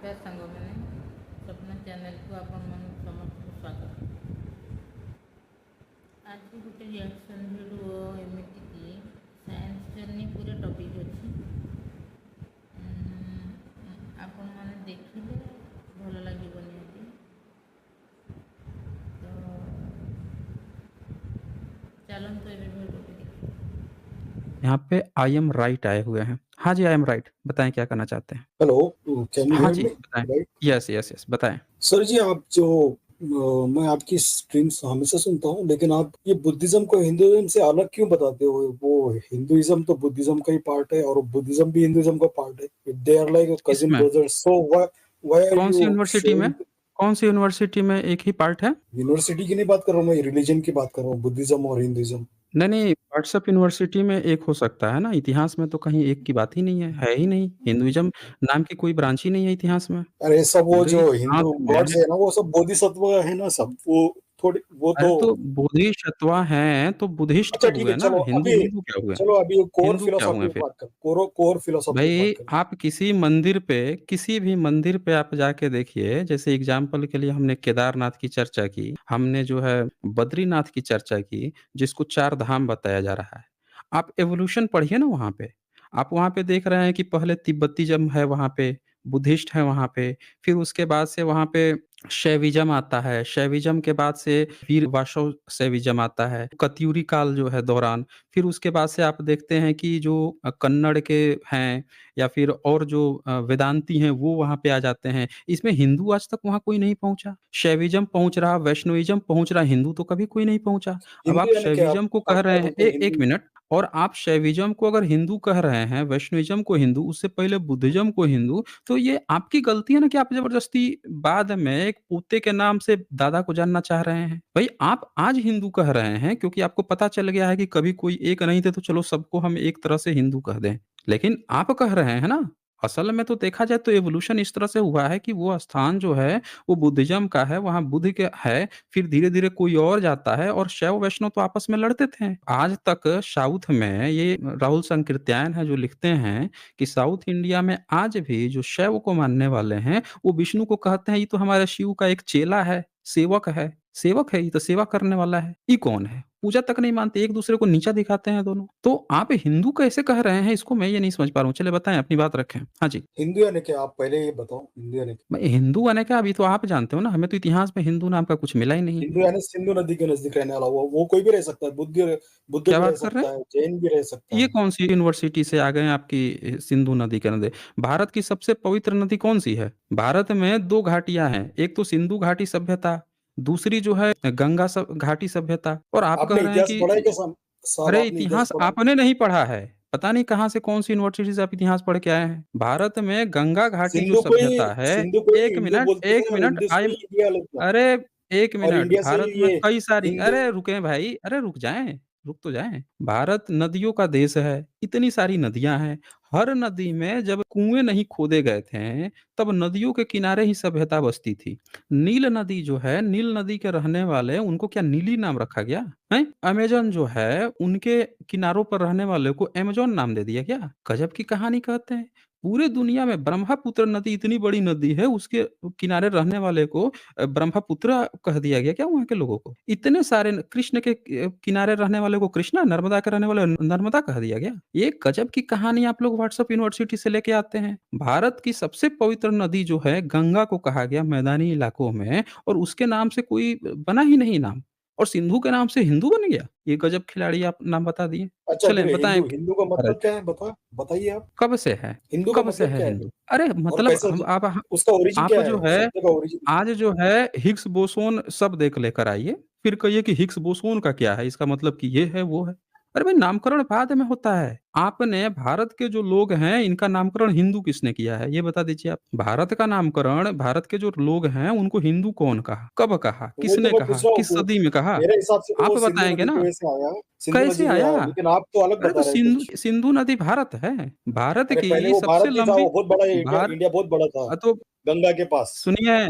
ନମସ୍କାର ସାଙ୍ଗମାନେ, ସ୍ୱପ୍ନ ଚ୍ୟାନେଲକୁ ଆପଣମାନଙ୍କୁ ସମସ୍ତଙ୍କୁ ସ୍ୱାଗତ। ଆଜି ଗୋଟେ ରିଆକ୍ସନ୍ ଭିଡ଼ିଓ ଏମିତିକି ସାଇନ୍ସ ଜର୍ନି ପୁରା ଟପିକ୍ ଅଛି। ଆପଣମାନେ ଦେଖିଲେ ଭଲ ଲାଗିବ ନିହାତି। ତ ଚାଲନ୍ତୁ ଏବେ ଭିଡ଼ିଓଟି ଦେଖିବା। यहाँ पे आई एम राइट आए हुए हैं। हाँ जी, आई एम राइट। बताएँ क्या करना चाहते हैं? हेलो, कैन यू हाँ हियर जी, मी? बताएँ। राइट। यस, यस, यस, बताएँ। सर जी, आप मैं आपकी स्ट्रीम्स हमेशा सुनता हूँ, लेकिन आप ये बुद्धिज्म को हिंदुइज्म से अलग क्यों बताते हो? वो हिंदुइज्म तो बुद्धिज्म का ही पार्ट है और बुद्धिज्म भी हिंदुइज्म का पार्ट है। दे आर लाइक कजिन किसमें? ब्रदर्स, सो व्हाई आर कौन-सी यू यूनिवर्सिटी में? शोइंग? कौन-सी यूनिवर्सिटी में एक ही पार्ट है? यूनिवर्सिटी की नहीं बात कर रहा हूँ मैं, रिलीजन की बात कर रहा हूँ, बुद्धिज्म और हिंदुइज्म। नहीं, व्हाट्सएप यूनिवर्सिटी में एक हो सकता है ना, इतिहास में तो कहीं एक की बात ही नहीं है ही नहीं। हिंदुइज्म नाम की कोई ब्रांच ही नहीं है इतिहास में। अरे सब वो पूरे जो इतिहास हिंदू गॉड्स में है ना, वो सब बोधिसत्व है ना, सब वो थोड़ी वो अरे तो। तो बोधिसत्वा हैं, तो बुद्धिस्ट अच्छा तो ठीक हुए है, ना, चलो अभी, हिंदू क्या हुए? चलो अभी कोर हिंदू क्या फिलोसॉफी हुए पे फिर? बात कर, कोर फिलोसॉफी पे बात भई, करें। आप किसी भी मंदिर पे आप जाके देखिए, जैसे एग्ज़ाम्पल के लिए हमने केदारनाथ की चर्चा की, हमने जो है बद्रीनाथ की चर्चा की, जिसको 4 धाम बताया जा रहा है। आप एवोल्यूशन पढ़िए ना वहाँ पे। आप वहाँ पे देख रहे हैं कि पहले तिब्बतिज़्म है वहाँ पे, बुद्धिस्ट है वहाँ पे, फिर उसके बाद से वहाँ पे शैविज़्म आता है, शैविज़्म के बाद से वीर वाशव शैविज़्म आता है, कत्यूरी काल जो है दौरान, फिर उसके बाद से आप देखते हैं कि जो कन्नड़ के हैं या फिर और जो वेदांती हैं वो वहाँ पे आ जाते हैं। इसमें हिंदू आज तक वहाँ कोई नहीं पहुँचा। शैविज़्म पहुँच रहा, वैष्णविज़्म पहुँच रहा, हिंदू तो कभी कोई नहीं पहुँचा। अब आप हिंदू यानी क्या? शैविज़्म को कह आप क्या रहे हैं बोलते हैं एक हिंदू? मिनट और आप शैविज़्म को अगर हिंदू कह रहे हैं, वैष्णविज़्म को हिंदू, उससे पहले बुद्धिज़्म को हिंदू, तो ये आपकी गलती है ना कि आप ज़बरदस्ती बाद में एक पोते के नाम से दादा को जानना चाह रहे हैं। भई आप आज हिंदू कह रहे हैं क्योंकि आपको पता चल गया है कि कभी कोई एक नहीं थे तो चलो सबको हम एक तरह से हिंदू कह दें। लेकिन आप कह रहे हैं ना, असल में तो देखा जाए तो इवोल्यूशन इस तरह से हुआ है कि वो स्थान जो है वो बुद्धिज़्म का है, वहाँ बुद्ध के है, फिर धीरे-धीरे कोई और जाता है और शैव वैष्णव तो आपस में लड़ते थे। आज तक साउथ में ये राहुल संकृत्यायन है जो लिखते हैं कि साउथ इंडिया में आज भी जो शैव को मानने वाले हैं, वो विष्णु को कहते हैं ये तो हमारे शिव का एक चेला है, सेवक है ये तो सेवा करने वाला है। ये कौन है? पूजा तक नहीं मानते, एक-दूसरे को नीचा दिखाते हैं दोनों। तो आप हिंदू कैसे कह रहे हैं इसको मैं ये नहीं समझ पा रहा हूँ। चलिए बताएँ अपनी बात रखें। हाँ जी। हिंदू यानी क्या? आप पहले ये बताओ, हिंदू यानी क्या? मैं हिंदू बने क्या अभी तो आप जानते हो ना, हमें तो इतिहास में हिंदू नाम का कुछ मिला ही नहीं। हिंदू यानी सिंधु नदी के नजदीक रहने वाला, वो कोई भी रह सकता है, बुद्ध क्या भी रह बात कर रहे सकता हैं? है, जैन भी रह सकता ये है। कौन-सी यूनिवर्सिटी से आ गए हैं आपकी सिंधु नदी के नदी? भारत की सबसे पवित्र नदी कौन-सी है? भारत में 2 घाटियाँ हैं, एक तो सिंधु घाटी सभ्यता, दूसरी जो है गंगा घाटी सभ्यता और आप कह आपने रहे हैं इतिहास पढ़ा है कि क्या साहब? अरे आपने इतिहास इतिहास पढ़ा है? आपने नहीं पढ़ा है। पता नहीं कहाँ से कौन-सी यूनिवर्सिटी से आप इतिहास पढ़ के आए हैं। भारत में गंगा घाटी जो सभ्यता है सिंधु को ही हिंदू बोलते 1 थे और मिनट हिंदू से आई ही इंडिया लगता, अरे 1 और मिनट, इंडिया से भारत ही में ये कई सारी हिंदू। अरे रुकें भाई, अरे रुक जाएँ, रुक तो जाएँ। भारत नदियों का देश है, इतनी सारी नदियाँ हैं, हर नदी में जब कुएँ नहीं खोदे गए थे, तब नदियों के किनारे ही सभ्यता बसती थी। नील नदी जो है, नील नदी के रहने वाले उनको क्या नीली नाम रखा गया? हैं? अमेज़न जो है, उनके किनारों पर रहने वाले को अमेज़न नाम दे दिया क्या? गज़ब की कहानी कहते हैं। पूरे दुनिया में ब्रह्मपुत्र नदी इतनी बड़ी नदी है, उसके किनारे रहने वाले को ब्रह्मपुत्र कह दिया गया क्या वहाँ के लोगों को? इतने सारे कृष्ण के किनारे रहने वाले को कृष्णा, नर्मदा के रहने वाले नर्मदा कह दिया गया? ये गजब की कहानी आप लोग व्हाट्सएप यूनिवर्सिटी से लेके आते हैं। भारत की सबसे पवित्र नदी जो है गंगा को कहा गया मैदानी इलाकों में और उसके नाम से कोई बना ही नहीं नाम और सिंधु के नाम से हिंदू बन गया। ये गजब खिलाड़ी आप नाम बता दिए। अच्छा चलें फिर बताएँ हिंदू का मतलब क्या है? बताइए आप। कब से है? हिंदू का कब से मतलब है क्या है? हिंदू? अरे और मतलब कैसे, हम उसका ओरिजिन आप क्या जो है, है शब्द का ओरिजिन? आज जो है हिग्स बोसोन शब्द एक लेकर आइए, फिर कहिए कि हिग्स बोसोन का क्या है? इसका मतलब कि ये है, वो है। अरे भाई नामकरण बाद में होता है। आपने भारत के जो लोग हैं इनका नामकरण हिंदू किसने किया है? ये बता दीजिए आप। भारत का नामकरण भारत के जो लोग हैं उनको हिंदू कौन कहा? कब कहा? वो तो किसने मैं कहा? पूछ रहा हूँ, किस सदी में कहा? मेरे हिसाब से तो आप वो सिंधु बताएँगे नदी की ना? वजह से आया, सिंधु कैसे नदी से आया? आया, लेकिन आप तो अलग अरे बता तो रहे हैं कुछ। सिंधु नदी भारत है। भारत अरे की पहले वो सबसे भारत नहीं था, लंबी वो बहुत बड़ा है, इंडिया भार इंडिया बहुत बड़ा था, तो गंगा के पास। सुनिए,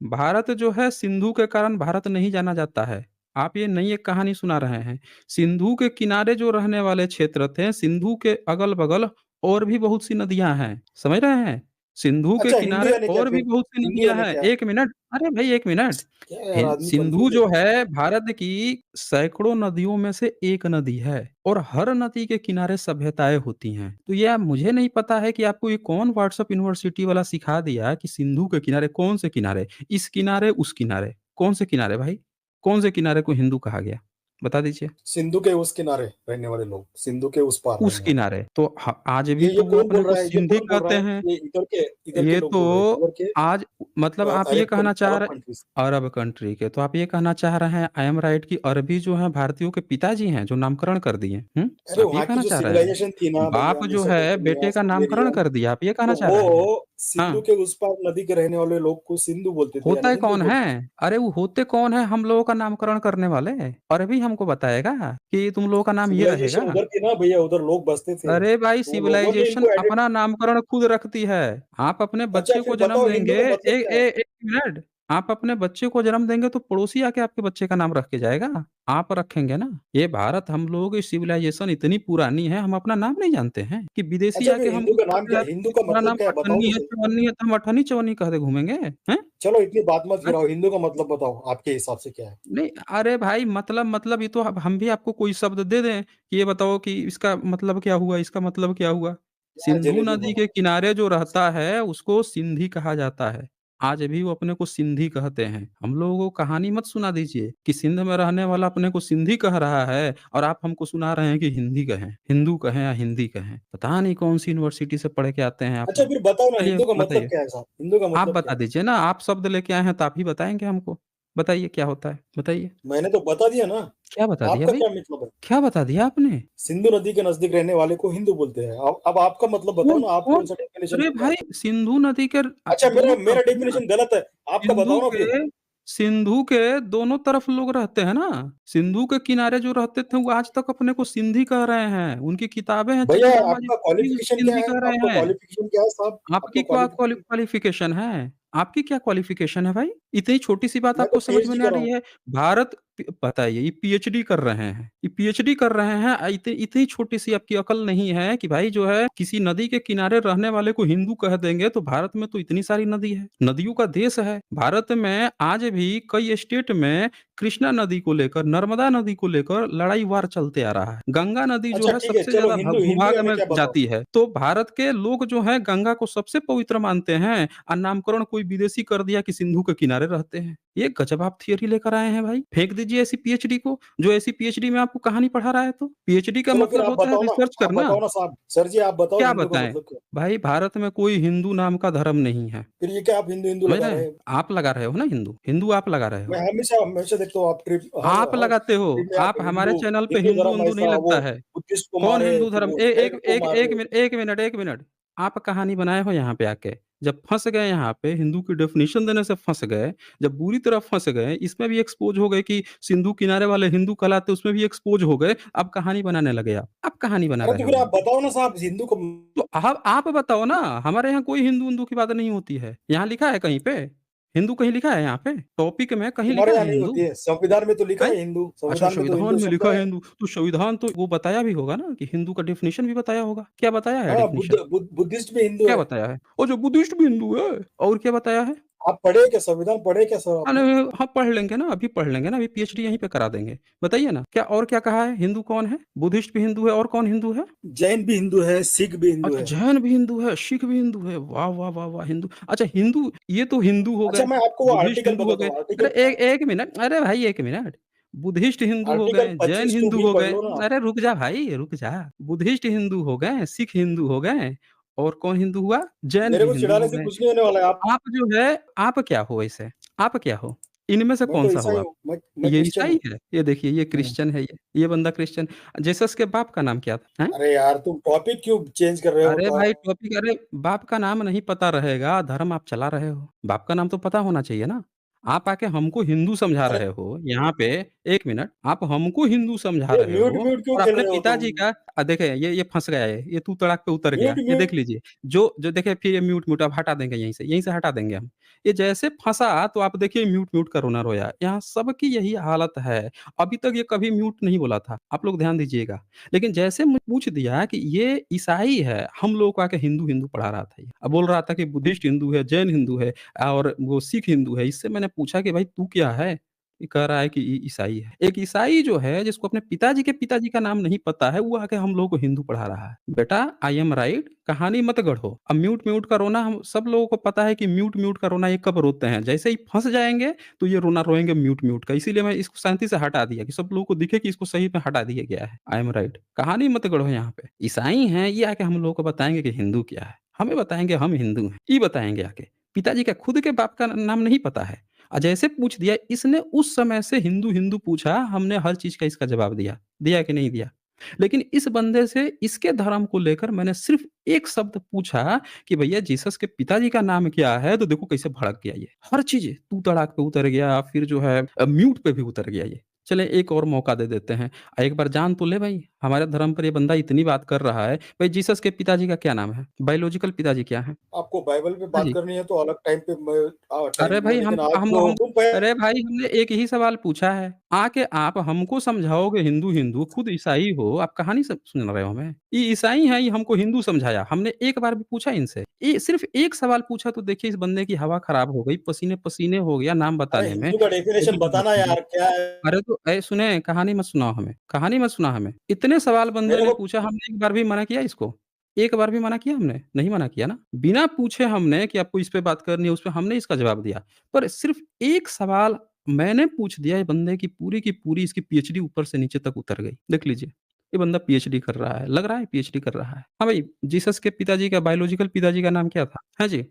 भारत जो है सिंधु के कारण भारत नहीं जाना जाता है। आप ये नई एक कहानी सुना रहे हैं। सिंधु के किनारे जो रहने वाले क्षेत्र थे, सिंधु के अगल-बगल और भी बहुत सी नदियाँ हैं। समझ रहे हैं? सिंधु के अच्छा, हिंदू किनारे यानी क्या और भी फिर? बहुत सी हिंदू नदियाँ यानी हैं। क्या? 1 मिनट, अरे भाई 1 मिनट। क्या यार, आदमी सिंधु कंफ्यूज जो है। है भारत की सैकड़ों नदियों में से एक नदी है और हर नदी के किनारे सभ्यताएं होती हैं। तो ये मुझे नहीं पता है कि आपको ये कौन व्हाट्सएप यूनिवर्सिटी वाला सिखा दिया कि सिंधु के किनारे कौन से किनारे, इस किनारे उस किनारे, कौन से किनारे भाई? कौन से किनारे को हिंदू कहा गया? बता दीजिए। सिंधु के उस किनारे रहने वाले लोग, सिंधु के उस पार उस रहने वाले। किनारे तो आज भी ये तो वो कौन अपने बोल को रहा है? ये सिंधी कौन बोल कहते रहा है? हैं। ये इधर के ये लोग तो बोल रहे हैं, इधर के आज मतलब आप ये कहना चाह अरब रहे, कंट्रीज। अरब कंट्री के, तो आप ये कहना चाह रहे हैं आई एम राइट कि अरबी जो है भारतीयों के पिताजी हैं जो नामकरण कर दिए? अरे आप ये वहां की कहना जो चाह रहे हैं? सिविलाइजेशन थी ना भैया, बाप जो है मेसोपोटामिया, बेटे का नामकरण सुमेरियन, कर दिया, आप ये कहना तो चाह रहे हैं? वो सिंधु हाँ। के उस पार नदी के रहने वाले लोग को सिंधु बोलते थे, यानी होता है हिंदू कौन है? बोलते थे। अरे वो होते कौन है हम लोगों का नामकरण करने वाले? अरबी हमको बताएगा कि तुम लोगों का नाम ये सिविलाइजेशन रहेगा? उधर थी ना भैया, उधर लोग बसते थे, अरे भाई तो वो लोगों ने सिविलाइजेशन इनको एडिट। अपना नामकरण खुद रखती है। आप अपने अच्छा बच्चे फिर को जन्म बताओ देंगे, हिंदू का मतलब क्या है? एक मिनट, आप अपने बच्चे को जन्म देंगे तो पड़ोसी आके आपके बच्चे का नाम रख के जाएगा? आप रखेंगे ना? ये भारत, हम लोगों की सिविलाइजेशन इतनी पुरानी है, हम अपना नाम नहीं जानते हैं कि विदेशी अच्छा आके फिर हिंदू हमको का नाम कहते क्या हैं है? हिंदू कि का तुम्हारा मतलब नाम क्या है? बताओ अठन्नी तो है, सही। चवन्नी है, तो हम अठन्नी चवन्नी कहते घूमेंगे? हैं? चलो इतनी बात मत हैं? गिराओ, हिंदू का मतलब बताओ आपके हिसाब से क्या है? नहीं, अरे भाई मतलब ये तो अब हम भी आपको कोई शब्द दे दें कि ये बताओ कि इसका मतलब क्या हुआ, इसका मतलब क्या हुआ? क्या सिंधु जलेबी नदी के बनाओ। किनारे जो रहता है उसको सिंधी कहा जाता है। आज भी वो अपने को सिंधी कहते हैं। हम लोगों को कहानी मत सुना दीजिए कि सिंध में रहने वाला अपने को सिंधी कह रहा है और आप हमको सुना रहे हैं कि हिंदी कहें, हिंदू कहें या हिंदी कहें। पता नहीं कौन सी यूनिवर्सिटी से पढ़ के आते हैं आप अच्छा लोग। फिर बताओ ना, चलिए हिंदू का मतलब बताइए। क्या है साहब? हिंदू का आप मतलब क्या बता है? दीजिए ना, आप शब्द लेके आए हैं तो आप ही बताएँगे हमको। बताइए क्या होता है? बताइए। मैंने तो बता दिया ना। क्या बता दिया आपका भाई? क्या मतलब है? क्या बता दिया आपने? सिंधु नदी के नजदीक रहने वाले को हिंदू बोलते हैं। अब आपका मतलब बताओ कौन ना, आप कौन कौन सा डेफिनेशन अरे दोगे भाई आप? सिंधु नदी के अच्छा, मेरा दोनों तरफ मेरा है ना, डेफिनेशन गलत है, आपका सिंधु बताओ ना फिर। के सिंधु के दोनों तरफ लोग रहते हैं ना। सिंधु के किनारे जो रहते थे वो आज तक अपने को सिंधी कह रहे हैं। उनकी किताबें हैं भैया चंद्रमा जी आपका की भी क्वालिफिकेशन क्या सिंधी है? कह आपका रहे हैं। क्वालिफिकेशन क्या है साहब? आपकी आपका क्या क्वालिफिकेशन? क्वालिफिकेशन है? आपकी क्या क्वालिफिकेशन है भाई? इतनी छोटी-सी बात मैं तो आपको समझ में पीएचडी नहीं आ कर रहा रही हूँ। है? भारत बताइए, ये पीएचडी कर रहे हैं। ये पीएचडी कर रहे हैं, इतनी छोटी-सी आपकी अकल नहीं है कि भाई जो है किसी नदी के किनारे रहने वाले को हिंदू कह देंगे, तो भारत में तो इतनी सारी नदी है, नदियों का देश है। भारत में आज भी कई स्टेट में कृष्णा नदी को लेकर, नर्मदा नदी को लेकर लड़ाई-वार चलते आ रहा है। गंगा नदी जो अच्छा है ठीक है, सबसे चलो ज़्यादा हिंदू हिंदू भूभाग यानी में क्या बताओ? जाती है। तो भारत के लोग जो हैं गंगा को सबसे पवित्र मानते हैं और नामकरण कोई विदेशी कर दिया कि सिंधु के किनारे रहते हैं। ये गजब आप थियरी लेकर आए हैं भाई। फेंक दीजिए ऐसी पीएचडी को, जो ऐसी पीएचडी में आपको कहानी पढ़ा रहा है तो। पीएचडी का चलो फिर मतलब होता है रिसर्च आप करना। बताओ ना साहब, सर जी आप बताओ क्या हिंदू का बताएँ? मतलब क्या है? भाई भारत में कोई हिंदू नाम का धर्म नहीं है। फिर ये क्या आप हिंदू हिंदू समझ लगा रहे रहे हैं? हैं? आप लगा रहे हो ना हिंदू, हिंदू आप लगा रहे मैं हो। हमेशा हमेशा देखता हूँ आप ट्रिप, हर आप हर लगाते हो, ट्रिप में आप आप हमारे हिंदू, चैनल पे हिंदू धर्म हिंदू-वंदू नहीं ऐसा, वो लगता है। बुद्धिस्ट को कौन मारे, हिंदू फिर धर्म वो ए जैन एक को एक मारे। 1 मिनट। आप कहानी बनाए हो यहाँ पे आके। जब फँस गए यहाँ पे हिंदू की डेफ़िनिशन देने से फँस गए, जब बुरी तरह फँस गए, इसमें भी एक्सपोज़ हो गए कि सिंधु किनारे वाले हिंदू कहलाते, उसमें भी एक्सपोज़ हो गए, अब कहानी बनाने लगे आप। अब कहानी बना अरे रहे तो हो फिर आप यहाँ पे। बताओ ना साहब हिंदू को। तो आप बताओ ना, हमारे यहाँ कोई हिंदू-विंदू की बात नहीं होती है। यहाँ लिखा है कहीं पे? हिंदू कहीं लिखा है यहाँ पे? टॉपिक में कहीं लिखा तुम्हारे यहाँ है नहीं हिंदू? होती है, संविधान में तो लिखा हैं? है हिंदू, अच्छा, संविधान में तो संविधान हिंदू में शब्द लिखा है है। हिंदू, तो संविधान तो वो बताया भी होगा ना कि हिंदू का डेफ़िनिशन भी बताया होगा। क्या बताया है हाँ, डेफ़िनिशन? बुद्धिस्ट भी हिंदू क्या है। बताया है? और जो बुद्धिस्ट भी हिंदू है, और क्या बताया है? आप पढ़े क्या? संविधान पढ़े क्या सर अरे आपने? हाँ, पढ़ लेंगे ना, अभी पढ़ लेंगे ना, अभी पीएचडी यहीं पे करा देंगे। बताइए ना, क्या और क्या कहा है? हिंदू कौन है? बुद्धिस्ट भी हिंदू है और कौन हिंदू है? जैन भी हिंदू है, सिख भी हिंदू अच्छा, है। जैन भी हिंदू है, सिख भी हिंदू है। वाह, वाह, वाह, वाह! हिंदू, अच्छा हिंदू, ये तो हिंदू हो अच्छा गए, मैं आपको वो बुद्धिस्ट आर्टिकल हिंदू हो बताता गए। हूँ, अरे आर्टिकल, एक 1 मिनट, अरे भाई 1 मिनट। बुद्धिस्ट हिंदू हो आर्टिकल गए, जैन 25 टू हिंदू बी हो पढ़ गए। लो ना आप। अरे रुक जा भाई, रुक जा। बुद्धिस्ट हिंदू हो गए, सिख हिंदू हो गए और कौन हिंदू हुआ? जैन मेरे भी को हिंदू चिढ़ाने हो से गए। कुछ नहीं होने वाला है। आप जो है, आप क्या हो वैसे? आप क्या हो? इनमें से मैं तो कौन-सा हो ईसाई आप? हूँ, मैं ये क्रिश्चियन ईसाई हूँ। है? ये देखिए ये हम्म। क्रिश्चियन है ये बंदा क्रिश्चियन। जीसस के बाप का नाम क्या था? हैं? अरे यार तुम टॉपिक क्यों चेंज कर रहे हो अरे भाई बताओ? टॉपिक, अरे बाप का नाम नहीं पता रहेगा, धर्म आप चला रहे हो। बाप का नाम तो पता होना चाहिए ना। आप आके हमको हिंदू समझा अरे रहे हो यहाँ पे। 1 मिनट, आप हमको हिंदू समझा ये रहे म्यूट हो म्यूट क्यों और खेल अपने रहे हो तुम? पिताजी का देखे ये फँस गया है, ये तू तड़ाक पे उतर गया। म्यूट ये म्यूट देख लीजिए, जो देखे फिर ये म्यूट म्यूट अब हटा देंगे यहीं से हटा देंगे हम। ये जैसे फँसा तो आप देखिए म्यूट म्यूट का रोना रोया। यहाँ सबकी यही हालत है। अभी तक ये कभी म्यूट नहीं बोला था, आप लोग ध्यान दीजिएगा। लेकिन जैसे मुझे पूछ दिया कि ये ईसाई है, हम लोगों को आके हिंदू, हिंदू पढ़ा रहा था ये। बोल रहा था कि बुद्धिस्ट हिंदू है, जैन हिंदू है और वो सिख हिंदू है। इससे मैंने पूछा कि भाई तू क्या है? ये कह रहा है कि ईसाई है। एक ईसाई जो है जिसको अपने पिताजी के पिताजी का नाम नहीं पता है, वो आके हम लोगों को हिंदू पढ़ा रहा है। बेटा आई एम राइट, कहानी मत गढ़ो। अब म्यूट म्यूट का रोना हम सब लोगों को पता है कि म्यूट म्यूट का रोना ये कब रोते हैं। जैसे ही फँस जाएँगे तो ये रोना रोएँगे म्यूट म्यूट का। इसीलिए मैं इसको शांति से हटा दिया कि सब लोगों को दिखे कि इसको सही में हटा दिया गया है। आई एम राइट, कहानी मत गढ़ो यहाँ पे। ईसाई हैं ये आके हम लोगों को बताएँगे कि हिंदू क्या है। हमें बताएँगे हम हिंदू हैं, ये बताएँगे आके। पिताजी का खुद के बाप का नाम नहीं पता है। जैसे पूछ दिया इसने उस समय से हिंदू, हिंदू पूछा, हमने हर चीज़ का इसका जवाब दिया। दिया कि नहीं दिया? लेकिन इस बंदे से इसके धर्म को लेकर मैंने सिर्फ़ एक शब्द पूछा कि भैया जीसस के पिताजी का नाम क्या है? तो देखो कैसे भड़क गया ये। हर चीज़ तू तड़ाक पे उतर गया, फिर जो है म्यूट पे भी उतर गया ये। चलें एक और मौका दे देते हैं। एक बार जान तो ले भाई, हमारे धर्म पर ये बंदा इतनी बात कर रहा है, भाई जीसस के पिताजी का क्या नाम है? बायोलॉजिकल पिताजी क्या हैं? आपको बाइबल पे हाँ बात जी। करनी है तो अलग टाइम पे अरे टाइम भाई लेकिन आज जो तुम अरे भाई हमने एक ही सवाल पूछा है। आके आप हमको समझाओगे हिंदू, हिंदू, खुद ईसाई हो, आप कहानी सुन रहे हो हमें? ये ईसाई हैं, ये हमको हिंदू समझाया। हमने एक बार भी पूछा इनसे। ये सिर्फ़ एक सवाल पूछा तो देखिए इस बंदे की हवा खराब हो गई, पसीने-पसीने हो गया नाम अरे बताने में। हिंदू का डेफिनेशन बताना यार क्या है? अरे तो सुने कहानी मत सुनाओ हमें, कहानी मत सुना हमें। इतने सवाल बंदे मेरे ने को पूछा हमने एक बार भी मना किया इसको? एक बार भी मना किया हमने? नहीं मना किया ना? बिना पूछे हमने कि आपको इस पे बात करनी है, उस पे हमने इसका जवाब दिया। पर सिर्फ़ एक सवाल मैंने पूछ दिया, ये बंदे की पूरी इसकी पीएचडी ऊपर से नीचे तक उतर गई। देख लीजिए, ये बंदा पीएचडी कर रहा है, लग रहा है पीएचडी कर रहा है। हाँ भाई, जीसस के पिताजी का बायोलॉजिकल पिताजी का नाम क्या था? हाँ जी,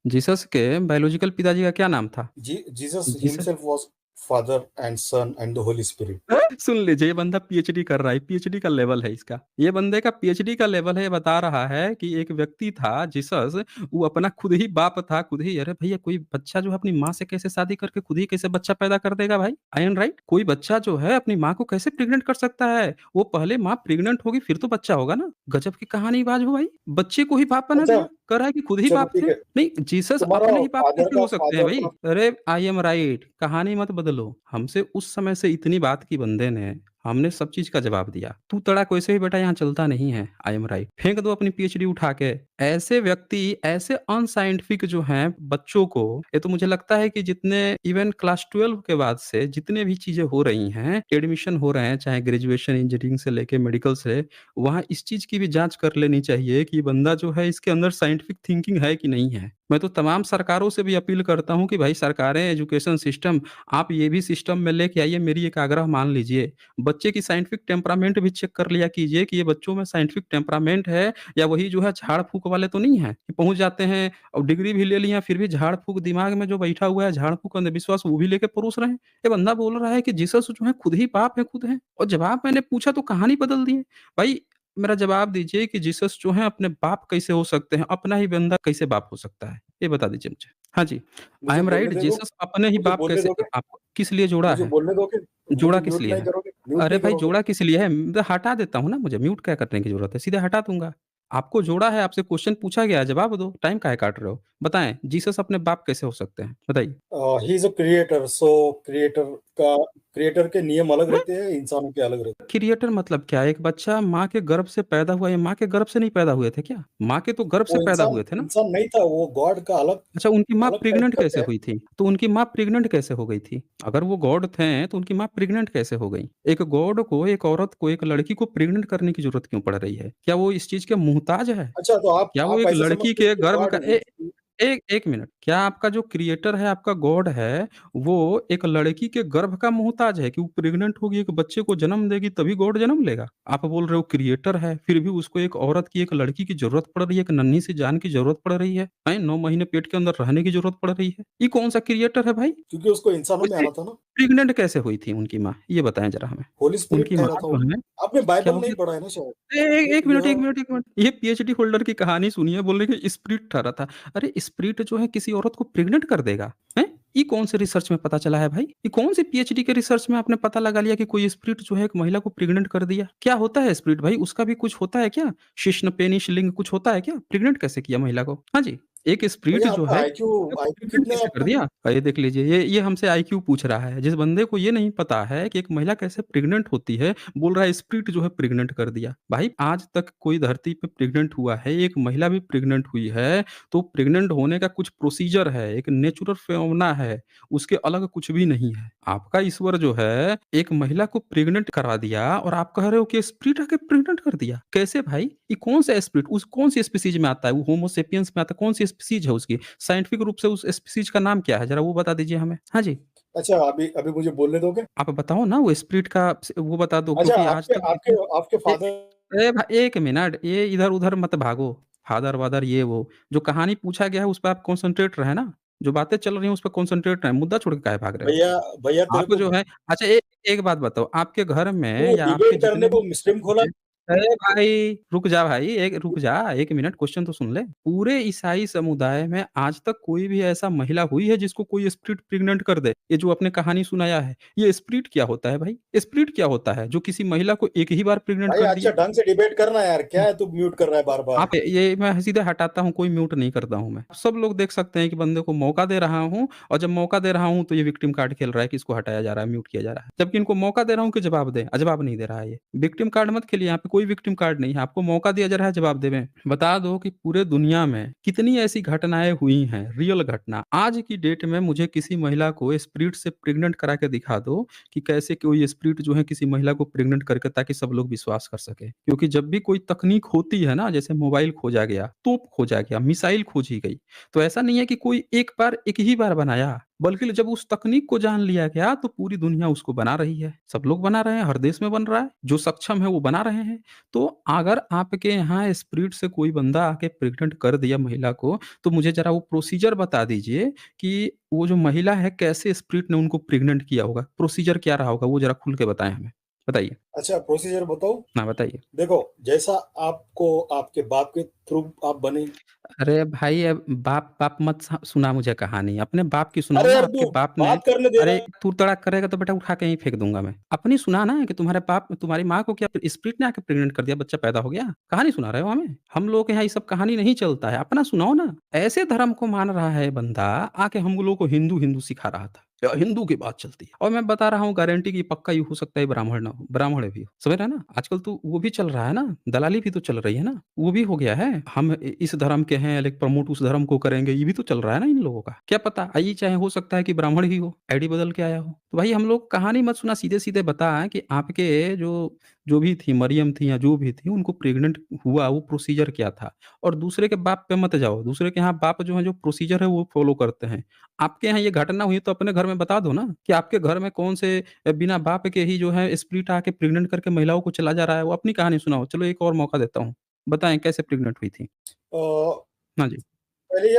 जीसस के बायोलॉजिकल पिताजी का क्या नाम था? Jesus Jesus himself was father and son and the holy spirit. सुन लीजिए ये बंदा पीएचडी कर रहा है, पीएचडी का लेवल है इसका। ये बंदे का पीएचडी का लेवल है, ये बता रहा है कि एक व्यक्ति था जीसस, वो अपना खुद ही बाप था, खुद ही अरे भैया कोई बच्चा जो है अपनी माँ से कैसे शादी करके खुद ही कैसे बच्चा पैदा कर देगा भाई? I am right? कोई बच्चा जो है अपनी माँ को कैसे प्रेग्नेंट कर सकता है? वो पहले माँ प्रेग्नेंट होगी फिर तो बच्चा होगा ना? गजब की कहानीबाज हो भाई। बच्चे को ही बाप बना अच्छा दिया, कह रहा है कि खुद ही चलो बाप थे। ठीक है, नहीं, जीसस तुम्हारा अपने ही बाप फादर कैसे का हो सकते हैं फादर भाई? का अरे आई एम राइट, कहानी मत बदलो। हमसे उस समय से इतनी बात की बंदे ने, हमने सब चीज़ का जवाब दिया। तू तड़ाक वैसे भी बेटा यहाँ चलता नहीं है, आई एम राइट। फेंक दो अपनी पीएचडी उठा के। ऐसे व्यक्ति, ऐसे अनसाइंटिफिक जो हैं बच्चों को, ये तो मुझे लगता है कि जितने इवन क्लास 12 के बाद से जितने भी चीज़ें हो रही हैं, एडमिशन हो रहे हैं, चाहे ग्रेजुएशन इंजीनियरिंग से लेके मेडिकल से, वहाँ इस चीज़ की भी जाँच कर लेनी चाहिए कि बंदा जो है इसके अंदर साइंटिफिक थिंकिंग है कि नहीं है। मैं तो तमाम सरकारों से भी अपील करता हूँ कि भाई सरकारें, एजुकेशन सिस्टम, आप ये भी सिस्टम में लेके आइए, मेरी एक आग्रह मान लीजिए। बच्चे की साइंटिफिक टेम्परामेंट भी चेक कर लिया कीजिए कि ये बच्चों में साइंटिफिक टेम्परामेंट है या वही जो है झाड़-फूँक वाले तो नहीं हैं, कि पहुँच जाते हैं और डिग्री भी ले ली है, फिर भी झाड़-फूँक दिमाग में जो बैठा हुआ है, झाड़-फूँक अंधविश्वास वो भी लेके परोस रहे हैं। ये बंदा बोल रहा है कि जीसस जो है खुद ही बाप है, खुद है और जवाब मैंने पूछा तो कहानी बदल दी है। भाई मेरा जवाब दीजिए कि जीसस जो हैं अपने बाप कैसे हो सकते हैं? अपना ही बंदा कैसे बाप हो सकता है? ये बता दीजिए मुझे। हाँ जी, आई मुझे एम बोलने राइट, दे दो, जीसस अपने ही मुझे बाप बोलने कैसे दोगे? आपको किस लिए जोड़ा मुझे है? बोलने दोगे? मुझे जोड़ा किस म्यूट लिए नहीं है? करोगे? म्यूट अरे नहीं भाई करोगे? जोड़ा किस लिए है? मैं हटा देता हूँ ना, मुझे म्यूट क्या करने की ज़रूरत है? सीधे हटा दूँगा। आपको जोड़ा है, आपसे क्वेश्चन पूछा गया है, जवाब दो। टाइम काहे काट रहे हो? बताएँ, जीसस अपने बाप कैसे हो सकते हैं? बताइए। He is a creator, so creator का क्रिएटर के नियम अलग रहते हैं, इंसानों के अलग रहते हैं। क्रिएटर मतलब क्या? एक बच्चा माँ के गर्भ से पैदा हुआ, या माँ के गर्भ से नहीं पैदा हुए थे क्या? माँ के तो गर्भ से वो पैदा इंसान हुए थे ना? इंसान नहीं था, वो गॉड का अलग अच्छा, उनकी माँ अलग टाइप प्रेग्नेंट का कैसे है। हुई थी? तो उनकी माँ प्रेग्नेंट कैसे हो गई थी? अगर वो गॉड थे, तो उनकी माँ प्रेग्नेंट कैसे हो गई? एक गॉड को, एक औरत को, एक लड़की को प्रेग्नेंट करने की ज़रूरत क्यों पड़ रही है? क्या वो इस चीज़ के मुहताज है? अच्छा तो क्या वो आप एक ऐसा लड़की समझते हो के कि गर्भ का गॉड एक एक मिनट, क्या आपका जो क्रिएटर है, आपका गॉड है, वो एक लड़की के गर्भ का मोहताज है कि वो प्रेग्नेंट होगी, एक बच्चे को जन्म देगी तभी गॉड जन्म लेगा? आप बोल रहे हो क्रिएटर है, फिर भी उसको एक औरत की, एक लड़की की ज़रूरत पड़ रही है, एक नन्ही सी जान की ज़रूरत पड़ रही है, हैं? 9 महीने पेट के अंदर रहने की ज़रूरत पड़ रही है। ये कौन-सा क्रिएटर है भाई? क्योंकि उसको इंसानों में वैसे आना था ना। प्रेग्नेंट कैसे हुई थी उनकी माँ? ये बताएँ ज़रा हमें। होली स्पिरिट उनकी ठहरा माँ था जो वो। है आपने क्या बाइबल हो नहीं गया? पढ़ा है ना शायद। ए ए ये एक मिनट, यह 1 मिनट, 1 मिनट। ये पीएचडी होल्डर की कहानी सुनिए, बोल रहे हैं कि स्पिरिट ठहरा था। अरे स्पिरिट जो है किसी औरत को प्रेग्नेंट कर देगा, हैं? ये कौन से रिसर्च में पता चला है भाई? ये कौन सी पीएचडी के रिसर्च में आपने पता लगा लिया कि कोई स्प्रिट जो है एक महिला को प्रेग्नेंट कर दिया? क्या होता है स्प्रिट भाई? उसका भी कुछ होता है क्या? शिश्न, पेनिस, लिंग कुछ होता है क्या? प्रेग्नेंट कैसे किया महिला को? हाँ जी, एक स्प्रिट भैया जो आपका है आईक्यू महिला को आईक्यू प्रेग्नेंट कितना है कैसे कर आपका? दिया? ये देख लीजिए, ये हमसे आईक्यू पूछ रहा है। जिस बंदे को ये नहीं पता है कि एक महिला कैसे प्रेग्नेंट होती है, बोल रहा है स्प्रिट जो है प्रेग्नेंट कर दिया। भाई आज तक कोई धरती पे प्रेग्नेंट हुआ है, एक महिला भी प्रेग्नेंट हुई है, तो प्रेग्नेंट होने का कुछ प्रोसीजर है, एक नेचुरल फिनोमेना है, उसके अलग कुछ भी नहीं है। आपका ईश्वर जो है एक महिला को प्रेग्नेंट करा दिया और आप कह रहे हो कि स्प्रिट आके प्रेग्नेंट कर दिया। कैसे भाई? ये कौन सा स्प्रिट उस कौन सी स्पीशीज में आता है? वो होमो सेपियंस में आता है? कौन सी स्पीशीज है उसकी? साइंटिफिक रूप से उस स्पीशीज का नाम क्या है? जरा वो बता दीजिए हमें। हाँ जी, अच्छा, अभी अभी मुझे बोलने दोगे? आप बताओ ना वो स्प्रिट का वो बता दो, अच्छा, क्योंकि आज आपके तक आपके आपके ए, फादर एक मिनट, ये इधर उधर मत भागो। फादर वादर ये वो जो कहानी पूछा गया है उस पर आप कंसंट्रेट रहे ना, जो बातें चल रही हैं उस पर कंसंट्रेट रहे, मुद्दा छोड़ के काहे भाग रहे हो? भैया भैया तेरे आप को जो है अच्छा, एक बात बताओ, आपके घर में तू या आपके डिबेट जितने करने भी को स्ट्रीम खोला? अरे भाई, रुक जा भाई, एक रुक जा, 1 मिनट क्वेश्चन तो सुन ले। पूरे ईसाई समुदाय में आज तक कोई भी ऐसा महिला हुई है जिसको कोई स्पिरिट प्रेग्नेंट कर दे? ये जो आपने कहानी सुनाया है, ये स्पिरिट क्या होता है भाई? स्पिरिट क्या होता है जो किसी महिला को एक ही बार प्रेग्नेंट भाई कर अच्छा दिया? ढंग से डिबेट करना यार, क्या है तू म्यूट कर रहा है बार बार? आप ये मैं सीधे हटाता हूँ, कोई म्यूट नहीं करता हूँ मैं। सब लोग देख सकते हैं कि बंदे को मौका दे रहा हूँ और जब मौका दे रहा हूँ तो ये विक्टिम कार्ड खेल रहा है कि इसको हटाया जा रहा है, म्यूट किया जा रहा है। जबकि इनको मौका दे रहा हूँ कि जवाब दें, जवाब नहीं दे रहा है ये। विक्टिम कार्ड मत खेलिए, यहाँ पे कोई विक्टिम कार्ड नहीं है। आपको मौका दिया जा रहा है जवाब देवें। बता दो कि पूरे दुनिया में कितनी ऐसी घटनाएँ हुई हैं, रियल घटना। आज की डेट में मुझे किसी महिला को स्पिरिट से प्रेग्नेंट करा के दिखा दो कि कैसे कोई स्पिरिट जो है किसी महिला को प्रेग्नेंट करके, ताकि सब लोग विश्वास कर सके। क्योंकि जब भी कोई तकनीक होती है ना, जैसे मोबाइल खोजा गया, तोप खोजा गया, मिसाइल खोजी गई, तो ऐसा नहीं है कि कोई एक बार एक ही बार बनाया, बल्कि जब उस तकनीक को जान लिया गया तो पूरी दुनिया उसको बना रही है। सब लोग बना रहे हैं, हर देश में बन रहा है, जो सक्षम है वो बना रहे हैं। तो अगर आपके यहाँ स्पिरिट से कोई बंदा आके प्रेग्नेंट कर दिया महिला को, तो मुझे जरा वो प्रोसीजर बता दीजिए कि वो जो महिला है कैसे स्पिरिट ने उनको प्रेग्नेंट किया होगा, प्रोसीजर क्या रहा होगा, वो जरा खुल के बताएं हमें। बताइए। अच्छा, प्रोसीजर बताओ। ना बताइए। देखो, जैसा आपको आपके बाप के थ्रू आप बने। अरे भाई, अब बाप मत सुना मुझे कहानी, अपने बाप की सुनाओ अरे ना। यार आपके तू बाप ने बात करने दे अरे ना। तू तड़ाक करेगा तो बेटा उठा के ही फेंक दूंगा मैं। अपनी सुना ना कि तुम्हारे बाप तुम्हारी माँ को क्या स्प्रिट ने आके प्रेग्नेंट कर दिया, बच्चा पैदा हो गया। कहानी सुना रहे हो हमें? हम लोग के यहाँ ये सब कहानी नहीं चलता है, अपना सुनाओ ना। ऐसे धर्म को मान रहा है बंदा, आके हम लोग को हिंदू हिंदू सिखा रहा था, या हिंदू की बात चलती है। और मैं बता रहा हूँ गारंटी की पक्का ये हो सकता है ब्राह्मण ना हो, ब्राह्मण भी हो, समझ रहे हैं ना। आजकल तो वो भी चल रहा है ना, दलाली भी तो चल रही है ना, वो भी हो गया है। हम इस धर्म के हैं लेकिन प्रमोट उस धर्म को करेंगे, ये भी तो चल रहा है ना इन लोगों का। क्या पता, आइए चाहे हो सकता है कि ब्राह्मण ही हो, आईडी बदल के आया हो। तो भाई हम लोग कहानी मत सुना, सीधे सीधे बता कि आपके जो जो भी थी, मरियम थी या जो भी थी, उनको प्रेग्नेंट हुआ वो प्रोसीजर क्या था। और दूसरे के बाप पे मत जाओ, दूसरे के यहाँ बाप जो है जो प्रोसीजर है वो फॉलो करते हैं। आपके यहाँ ये घटना हुई तो अपने घर में बता दो ना कि आपके घर में कौन से बिना बाप के ही जो है स्प्रिट आके प्रेग्नेंट करके महिलाओं को चला जा रहा है। वो अपनी कहानी सुनाओ। चलो एक और मौका देता हूँ, बताएं कैसे प्रेग्नेंट हुई थी। अ, हाँ जी। पहले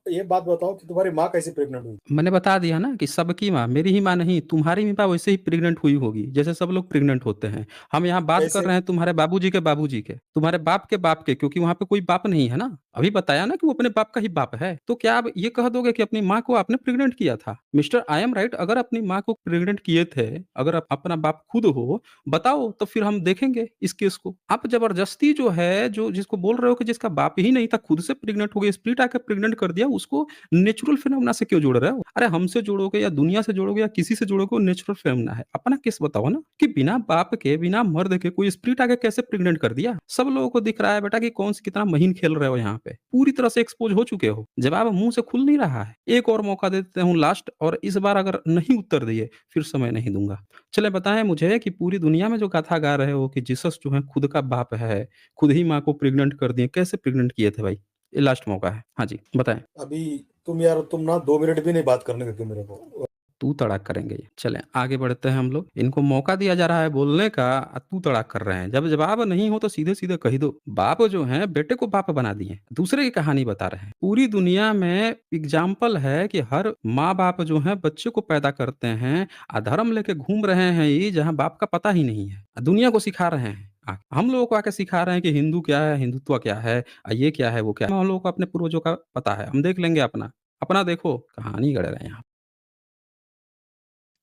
ये बात बताओ कि तुम्हारी माँ कैसे प्रेग्नेंट हुई? मैंने बता दिया ना कि सबकी माँ, मेरी ही माँ नहीं, तुम्हारी भी माँ वैसे ही प्रेग्नेंट हुई होगी जैसे सब लोग प्रेग्नेंट होते हैं। हम यहाँ बात कर कैसे? रहे हैं तुम्हारे बाबूजी के, तुम्हारे बाप के, क्योंकि वहाँ पे कोई बाप नहीं है ना। अभी बताया ना कि वो अपने बाप का ही बाप है। तो क्या आप ये कह दोगे कि अपनी माँ को आपने प्रेग्नेंट किया था? मिस्टर आई एम राइट, अगर अपनी माँ को प्रेग्नेंट किए थे, अगर आप अपना बाप खुद हो, बताओ तो फिर हम देखेंगे इस केस को। आप जबरदस्ती जो है, जो जिसको बोल रहे हो कि जिसका बाप ही नहीं था खुद से प्रेग्नेंट हो गया, स्प्लिट आकर प्रेग्नेंट कर दिया, उसको नेचुरल फिनोमेना से क्यों जोड़ रहे हो? अरे हमसे जोड़ोगे या दुनिया से जोड़ोगे या किसी से जोड़ोगे, वो नेचुरल फिनोमेना है। अपना केस बताओ ना कि बिना बाप के, बिना मर्द के कोई स्प्लिट आके कैसे प्रेग्नेंट कर दिया। सब लोगों को दिख रहा है बेटा कि कौन सी कितना महीन खेल रहे हो, यहाँ पे पूरी तरह से एक्सपोज हो चुके हो। जवाब मुंह से खुल नहीं रहा है। एक और मौका देते हूँ लास्ट, और इस बार अगर नहीं उत्तर दिए फिर समय नहीं दूंगा। चले बताएं मुझे कि पूरी दुनिया में जो गाथा गा रहे हो कि जीसस जो है खुद का बाप है, खुद ही माँ को प्रेग्नेंट कर दिए, कैसे प्रेग्नेंट किए थे भाई? ये लास्ट मौका है। हाँ जी, बताएं। अभी तुम ना 2 मिनट भी नहीं बात करने देते मेरे को। तू तड़ाक करेंगे ये। चलें आगे बढ़ते हैं हम लोग। इनको मौका दिया जा रहा है बोलने का, तू तड़ाक कर रहे हैं। जब जवाब नहीं हो तो सीधे-सीधे कह दो। बाप जो हैं बेटे को बाप बना दिए। दूसरे की कहानी बता रहे हैं। पूरी दुनिया में एग्जाम्पल है कि हर माँ-बाप जो हैं बच्चे को पैदा करते हैं, धर्म लेके घूम रहे हैं ये, जहाँ बाप का पता ही नहीं है। दुनिया को सिखा रहे हैं। हम लोगों को आके सिखा रहे हैं कि हिंदू क्या है, हिंदुत्व क्या है, ये क्या है, वो क्या है। हम लोगों को अपने पूर्वजों का पता है। हम देख लेंगे अपना। अपना देखो, कहानी गढ़ रहे हैं यहाँ।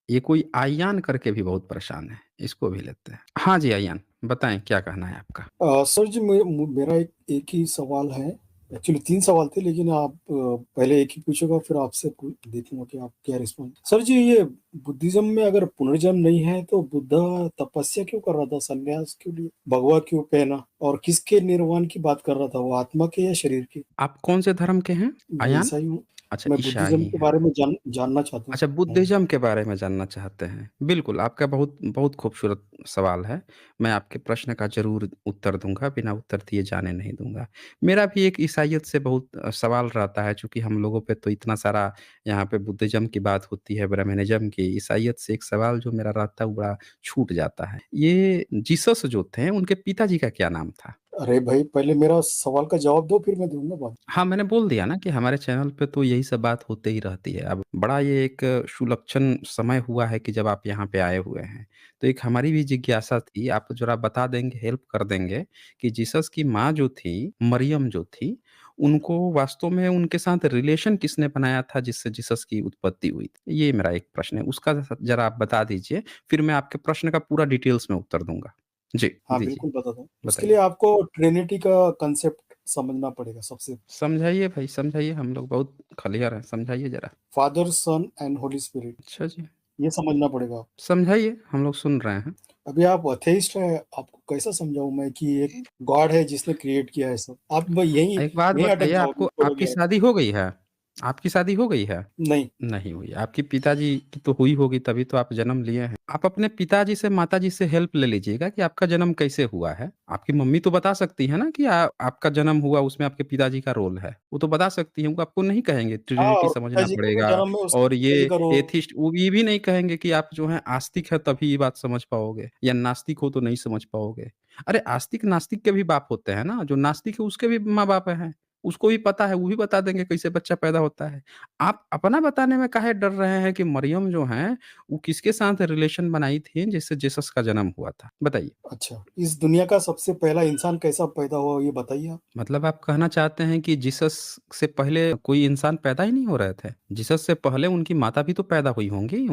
ये कोई आयान करके भी बहुत परेशान है, इसको भी लेते हैं। हाँ जी, आयान, बताएँ क्या कहना है आपका? सर जी, मेरा एक ही सवाल है। एक्चुअली 3 सवाल थे, लेकिन आप पहले एक ही पूछूँगा, फिर आपसे देखूँगा कि आप क्या रिस्पॉन्ड। सर जी, ये बुद्धिज़्म में अगर पुनर्जन्म नहीं है तो बुद्धा तपस्या क्यों कर रहा था? संन्यास क्यों लिया? भगवा क्यों पहना? और किसके निर्वाण की बात कर रहा था वो, आत्मा के या शरीर के? आप कौन से धर्म के हैं, मैं आयान? ईसाई हूँ। अच्छा, मैं बुद्धिज़्म ईसाई के हैं। बारे में जानना चाहता हूँ। अच्छा, बुद्धिज़्म के बारे में जानना चाहते हैं। बिल्कुल, आपका बहुत बहुत खूबसूरत सवाल है। मैं आपके प्रश्न का ज़रूर उत्तर दूँगा, बिना उत्तर दिए जाने नहीं दूँगा। मेरा भी एक ईसाइयत से बहुत सवाल रहता है, चूँकि हम लोगों पे तो इतना सारा यहाँ पे बुद्धिज़्म की बात होती है, ब्राह्मणिज़्म की। ईसाइयत से एक सवाल जो मेरा रहता है, वो बड़ा छूट जाता है। ये जीसस जो थे, उनके पिताजी का क्या नाम था? अरे भाई, पहले मेरा सवाल का जवाब दो, फिर मैं दूँगा बाद। हाँ, मैंने बोल दिया ना कि हमारे चैनल पे तो यही सब बात होते ही रहती है। अब बड़ा ये एक सुलक्षण समय हुआ है कि जब आप यहाँ पे आए हुए हैं। तो एक हमारी भी जिज्ञासा थी, आप ज़रा बता देंगे, हेल्प कर देंगे कि जीसस की माँ जो थी, मरियम जो थी, उनको वास्तव में उनके साथ रिलेशन किसने बनाया था जिससे जीसस की उत्पत्ति हुई थी? ये मेरा एक प्रश्न है, उसका ज़रा आप बता दीजिए, फिर मैं आपके प्रश्न का पूरा डिटेल्स में उत्तर दूँगा। जी, हाँ, दीजिए, बिल्कुल बताता हूँ। उसके लिए बताइए। आपको ट्रिनिटी का कांसेप्ट समझना पड़ेगा सबसे। समझाइए भाई, समझाइए, हम लोग बहुत क्लियर हैं, समझाइए ज़रा। Father, son and holy spirit, अच्छा जी, ये समझना पड़ेगा आप। समझाइए, हम लोग सुन रहे हैं। अभी आप एथेइस्ट हैं, आपको कैसा समझाऊँ मैं कि एक गॉड है जिसने क्रिएट किया है सब? आप यहीं एक बात यहीं अटक बताइए, जाओगे, आपको छोड़ोगे आपकी आप। शादी हो गई है? आपकी शादी हो गई है? नहीं। नहीं हुई है। आपके पिताजी की तो हुई होगी, तभी तो आप जन्म लिए हैं। आप अपने पिताजी से, माताजी से हेल्प ले लीजिएगा कि आपका जन्म कैसे हुआ है। आपकी मम्मी तो बता सकती है ना कि आपका जन्म हुआ, उसमें आपके पिताजी का रोल है। वो तो बता सकती हैं, वो आपको नहीं कहेंगे हाँ, ट्रिनिटी और समझना पिताजी के भी पड़ेगा। जन्म में उसके और ये पिताजी का रोल। एथिस्ट वो ये भी नहीं कहेंगे कि आप जो हैं आस्तिक हैं तभी ये बात समझ पाओगे, या नास्तिक हो तो नहीं समझ पाओगे। अरे आस्तिक नास्तिक के भी बाप होते हैं ना, जो नास्तिक है उसके भी माँ-बाप हैं। उसको भी पता है, वो भी बता देंगे कैसे बच्चा पैदा होता है। आप अपना बताने में काहे डर रहे हैं कि मरियम जो हैं, वो किसके साथ रिलेशन बनाई थी जिससे जीसस का जन्म हुआ था? बताइए। अच्छा, इस दुनिया का सबसे पहला इंसान कैसा पैदा हुआ, ये बताइए आप? मतलब आप कहना चाहते हैं कि जीसस से पहले कोई इंसान पैदा ही नहीं हो रहे थे? जीसस से पहले उनकी माता भी तो पैदा हुई होंगी,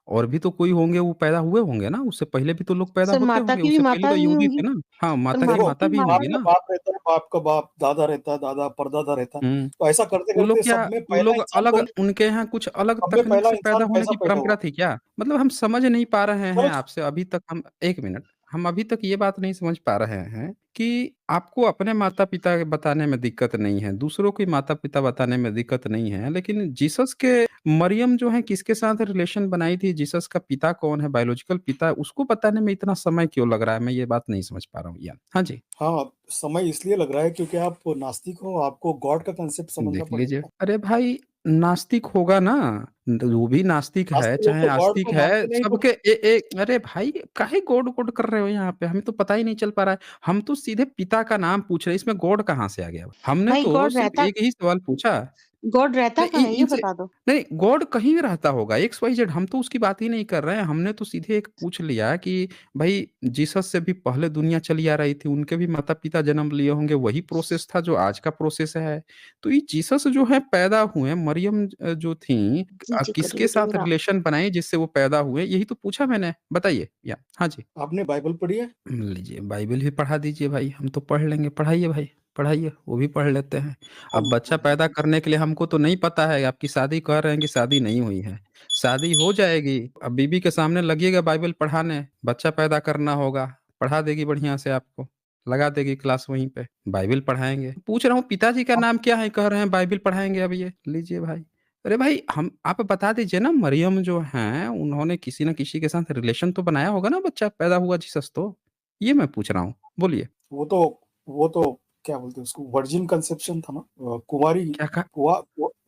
और भी तो कोई होंगे वो पैदा हुए होंगे ना? उससे पहले भी तो लोग पैदा सर होते माता होंगे, की भी उससे पहले माता तो हुई यहूदी थे होंगी। ना? हाँ, सर माता की माता देखो, माता की भी बाप होंगी माता का ना? बाप रहता है, बाप का बाप, दादा रहता है, दादा परदादा रहता है। हुँ। तो ऐसा वो लोग करते-करते क्या सब में वो पहला लोग इंसान अलग, कौन? उनके यहाँ कुछ अलग सब में तकनीक पहला से पैदा इंसान होने कैसा की पैदा हुआ? परंपरा थी क्या? मतलब हम समझ नहीं पा रहे हैं चलो, आपसे अभी तक, हम 1 मिनट, हम अभी तक ये बात नहीं समझ पा रहे हैं कि आपको अपने माता-पिता बताने में दिक्कत नहीं है, दूसरों के माता-पिता बताने में दिक्कत नहीं है, लेकिन जीसस के मरियम जो है किसके साथ रिलेशन बनाई थी, जीसस का पिता कौन है, बायोलॉजिकल पिता, उसको बताने में इतना समय क्यों लग रहा है? मैं ये बात नहीं समझ पा रहा हूँ यार। हाँ जी। हाँ, समय इसलिए लग रहा है क्योंकि आप नास्तिक हो, आपको गॉड का कांसेप्ट समझना देख लीजिए। पड़ेगा। अरे भाई, नास्तिक होगा ना, जो भी नास्तिक है, नास्तिक लोग चाहे तो गॉड आस्तिक को है, मानते नहीं तो। सबके अरे भाई, काहे गॉड-गॉड कर रहे हो यहाँ पे? हमें तो पता ही नहीं चल पा रहा है। हम तो सीधे पिता का नाम पूछ रहे हैं, इसमें गॉड कहाँ से आ गया? हमने भाई तो सिर्फ़ एक ही सवाल पूछा। गॉड रहता नहीं, कहाँ है ये इनसे बता दो? नहीं, गॉड कहीं भी रहता होगा, एक्स, वाई, ज़ेड, हम तो उसकी बात ही नहीं कर रहे हैं। हमने तो सीधे एक पूछ लिया कि भई जीसस से भी पहले दुनिया चली आ रही थी, उनके भी माता-पिता जन्म लिए होंगे, वही प्रोसेस था जो आज का प्रोसेस है। तो ये जीसस जो है पैदा हुए, मरियम जो थीं, जी, जी, किसके करिए साथ ज़रा। रिलेशन बनाई जिससे वो पैदा हुए? यही तो पूछा मैंने, बताइए? या हाँ जी। आपने बाइबल पढ़ी है? लीजिए, बाइबल भी पढ़ा दीजिए भाई, हम तो पढ़ लेंगे। पढ़ाइए भाई, पढ़ाइए, वो भी पढ़ लेते हैं। अब बच्चा पैदा करने के लिए हमको तो नहीं पता है, आपकी शादी कह रहे हैं कि शादी नहीं हुई है। शादी हो जाएगी, अब बीवी के सामने लगिएगा बाइबल पढ़ाने, बच्चा पैदा करना होगा, पढ़ा देगी बढ़िया से आपको, लगा देगी क्लास वहीं पे, बाइबल पढ़ाएँगे। पूछ रहा हूँ पिताजी का आप नाम क्या है? कह रहे हैं बाइबल पढ़ाएँगे अब ये, लीजिए भाई। अरे भाई, हम आप बता दीजिए ना, मरियम जो हैं, उन्होंने किसी न किसी के साथ रिलेशन तो बनाया होगा ना, बच्चा पैदा हुआ जीसस तो? ये मैं पूछ रहा हूँ, बोलिए। वो तो वो तो क्या बोलते हैं उसको, वर्जिन कंसेप्शन था ना, कुंवारी। क्या कहा?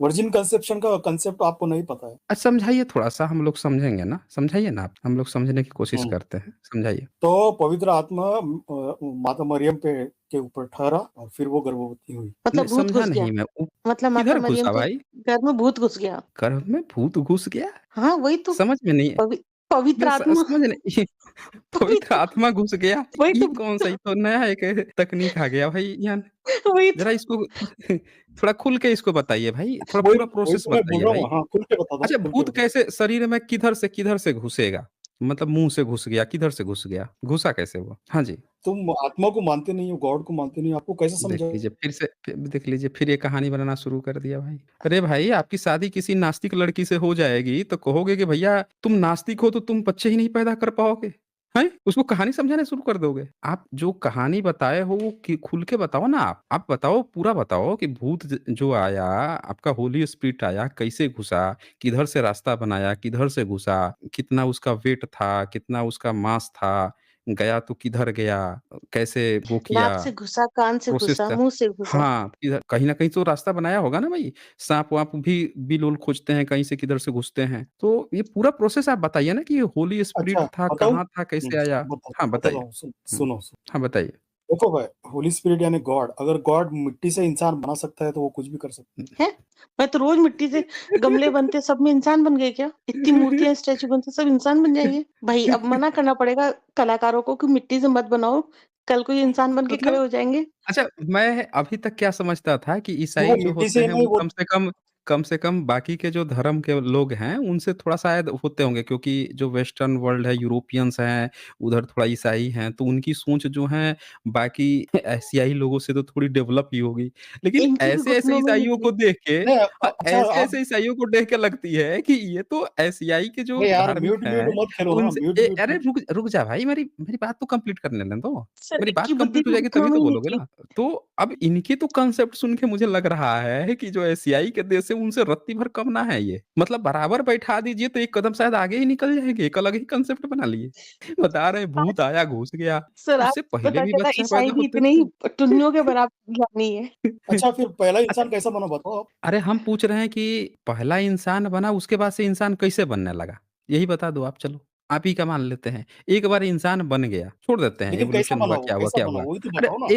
वर्जिन कंसेप्शन का कंसेप्ट आपको नहीं पता है? समझाइए थोड़ा-सा, हम लोग समझेंगे ना, समझाइए ना आप, हम लोग समझने की कोशिश हम्म। करते हैं, समझाइए। तो पवित्र आत्मा माता मरियम पे के ऊपर ठहरा और फिर वो गर्भवती हुई। नहीं, मतलब भूत समझा घुस गया। नहीं मैं, मतलब माता किधर मरियम घुसा के भाई? घर में भूत घुस गया। गर्भ में भूत घुस गया? हाँ, वही तो समझ में नहीं पवि पवित्र मैं आत्मा समझ नहीं पवित्र पवित्र आत्मा घुस गया, वही ये तो कौन सा, ये तो नया एक तकनीक आ गया भाई यान। वही ज़रा तो इसको थोड़ा खुल के इसको बताइए भाई, थोड़ा वही पूरा वही प्रोसेस तो मैं बोल बताइए रहा भाई। हूँ। हाँ, खुल के बताता हूँ, अच्छा, खुल के भूत बताता कैसे शरीर में किधर से घुसेगा? मतलब मुँह से घुस गया, किधर से घुस गया? घुसा कैसे वो? हाँ जी। हूँ। तुम आत्मा को मानते नहीं हो, गॉड को मानते नहीं हो, आपको कैसे देख समझाएँ? लीजिए फिर देख लीजिए, फिर ये कहानी बनाना शुरू कर दिया भाई। अरे भाई, आपकी शादी किसी नास्तिक लड़की से हो जाएगी तो कहोगे कि भैया तुम नास्तिक हो तो तुम बच्चे ही नहीं पैदा कर पाओगे, हैं? उसको कहानी समझाना शुरू कर दोगे। आप जो कहानी बताए हो वो खुल के बताओ ना। आप बताओ, पूरा बताओ कि भूत जो आया, आपका होली स्पिरिट आया, कैसे घुसा, किधर से रास्ता बनाया, किधर से घुसा, कितना उसका वेट था, कितना उसका मांस था, गया तो किधर गया, कैसे वो किया, नाक से घुसा, कान से प्रोसेस घुसा, था। मुँह से घुसा। हाँ, इधर कहीं न कहीं तो रास्ता बनाया होगा ना भई। साँप-वाँप भी बिल-वुल खोजते हैं, कहीं से किधर से घुसते हैं। तो ये पूरा प्रोसेस आप बताइए ना कि ये होली अच्छा, स्पिरिट था, बताऊँ? कहाँ था, कैसे आया? हाँ, बताता बताइए। हूँ, हुँ। सुनो। हाँ, बताइए। देखो भाई, होली स्पिरिट यानी गॉड, अगर गॉड मिट्टी से इंसान बना सकता है तो वो कुछ भी कर सकता हैं? मैं तो रोज़ मिट्टी से गमले बनते सब में इंसान बन गए क्या? इतनी मूर्तियाँ, स्टैचू बनते सब इंसान बन जाएँगे? भाई अब मना करना पड़ेगा कलाकारों को कि मिट्टी से मत बनाओ, कल को ये इंसान बन के खड़े मतलब हो जाएँगे। अच्छा, मैं अभी तक क्या समझता था कि है। ईसाई वो जो मिट्टी होते से हैं नहीं, वो वो कम से कम बाकी के जो धर्म के लोग हैं, उनसे थोड़ा शायद होते होंगे, क्योंकि जो वेस्टर्न वर्ल्ड है, यूरोपियंस हैं, उधर थोड़ा ईसाई हैं, तो उनकी सोच जो है बाकी एशियाई लोगों से तो थोड़ी डेवलप ही होगी। लेकिन इनकी भी ऐसे-ऐसे घुटनों में ईसाइयों को निकली। देख के नहीं अच्छा आप ऐसे-ऐसे ईसाइयों को देख के लगती है कि ये तो एशियाई के जो अरे यार, धार्मिक म्यूट म्यूट हैं, मत खेलो ना, उनसे म्यूट म्यूट अरे मत। रुक रुक जा भाई, मेरी मेरी बात तो कंप्लीट करने दे दो। सर मेरी इनकी बात बुद्धि कंप्लीट हो भी जाएगी घुटनों तभी में तो ही बोलोगे निकली। ना। तो अब इनके तो कांसेप्ट सुन के मुझे लग रहा है कि जो एशियाई के देश है उनसे रत्ती भर कम ना है ये। मतलब बराबर बैठा दीजिए तो एक कदम शायद आगे ही निकल जाएँगे, एक अलग ही कांसेप्ट बना लिए। बता रहे हैं आज भूत आया घुस गया, सर आज उससे पहले पता भी चला बच्चा ईसाई पैदा भी होते इतने ही थे। टुन्नियों के बराबर ज्ञानी है। अच्छा फिर पहला अच्छा, इंसान कैसा बना बताओ आप? अरे हम पूछ रहे हैं कि पहला इंसान बना उसके बाद से इंसान कैसे बनने लगा? यही बता दो आप चलो। आप ही का मान लेते हैं। एक बार इंसान बन गया, छोड़ देते हैं लेकिन कैसा इवोल्यूशन बना हुआ, वो? क्या हुआ, कैसा क्या बना? हुआ। वही तो अरे बताओ ना।